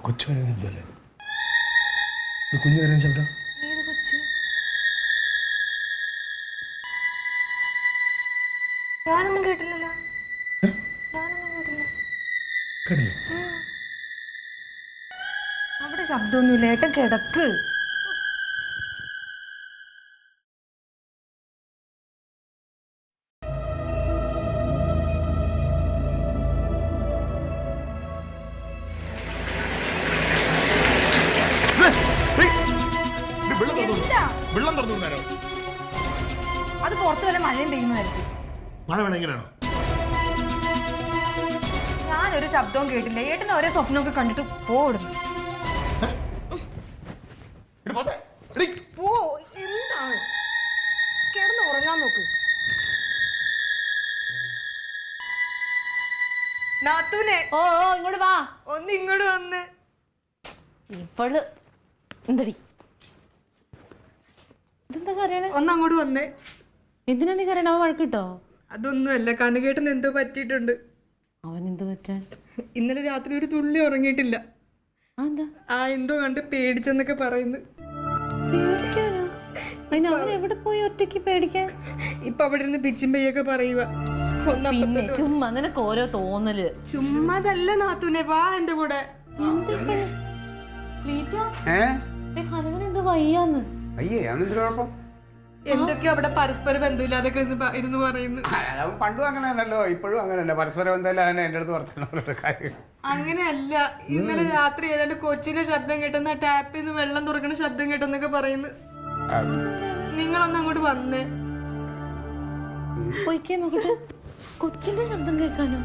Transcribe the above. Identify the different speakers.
Speaker 1: കൊച്ചു വരെ ശബ്ദമല്ലേ? കുഞ്ഞു വരെ ശബ്ദം.
Speaker 2: ഏത് കൊച്ച്? ഞാനൊന്നും കേട്ടില്ലല്ലോ. ഞാനൊന്നും കേട്ടില്ല. അവിടെ ശബ്ദമൊന്നുമില്ല. ഏട്ടൻ കിടക്ക്. അത് പുറത്ത് വല്ല മഴയും പെയ്യുന്നതായിരിക്കും.
Speaker 1: മഴ വേണമെങ്കിലാണോ?
Speaker 2: ഞാനൊരു ശബ്ദവും കേട്ടില്ല. ഏട്ടന് ഒരേ സ്വപ്നമൊക്കെ കണ്ടിട്ട് പോടുന്നു. പോ. എന്താണ്? കിടന്ന് ഉറങ്ങാൻ നോക്ക്. നാത്തൂനെ.
Speaker 3: ഓ ഇങ്ങോട്ട് വാ.
Speaker 2: ഒന്ന് ഇങ്ങോട്ട് വന്ന്.
Speaker 3: ഇപ്പോള് എന്തടി ഇതെന്താ കരയണേ?
Speaker 2: ഒന്ന് അങ്ങോട്ട് വന്നേ.
Speaker 3: എന്തിനാ നീ കരയണ? അവൻ വഴക്കിട്ടോ?
Speaker 2: അതൊന്നുമല്ല, കനുകേട്ടൻ എന്തോ പറ്റിയിട്ടുണ്ട്.
Speaker 3: അവൻ എന്ത് പറ്റാൻ?
Speaker 2: ഇന്നലെ രാത്രി ഒരു തുള്ളി ഉറങ്ങിയിട്ടില്ല.
Speaker 3: എന്താ?
Speaker 2: എന്തോ കണ്ട് പേടിച്ചെന്നൊക്കെ പറയുന്നു.
Speaker 3: പേടിക്കാനോ? അതിന് അവൻ എവിടെ പോയി ഒറ്റയ്ക്ക് പേടിക്കാൻ?
Speaker 2: ഇപ്പൊ അവിടെ ഇരുന്ന് പിച്ചും പെയ്യൊക്കെ പറയുക.
Speaker 3: പിന്നെ ചുമ്മാ നിനക്ക് ഓരോ തോന്നല്.
Speaker 2: ചുമ്മാതല്ല നാത്തൂനെ, വാ എന്റെ കൂടെ.
Speaker 3: എന്തോ വയ്യാന്ന്.
Speaker 4: എന്തൊക്കെയോ
Speaker 2: അവിടെ പരസ്പര ബന്ധമില്ലാതൊക്കെ ഇരുന്ന് പറയുന്നു.
Speaker 4: പണ്ടും അങ്ങനെയല്ലോ, ഇപ്പോഴും അങ്ങനെയല്ല. പരസ്പര ബന്ധമില്ല എന്റെ അടുത്ത് പറഞ്ഞ കാര്യം.
Speaker 2: അങ്ങനെയല്ല, ഇന്നലെ രാത്രി ഏതാണ്ട് കൊച്ചിന്റെ ശബ്ദം കേട്ടെന്ന ടാപ്പിൽ നിന്ന് വെള്ളം തുറക്കുന്ന ശബ്ദം കേട്ടെന്നൊക്കെ പറയുന്നു. നിങ്ങളൊന്ന് അങ്ങോട്ട് വന്നേ.
Speaker 3: നോക്കട്ടെ. കൊച്ചിന്റെ ശബ്ദം കേൾക്കാനോ?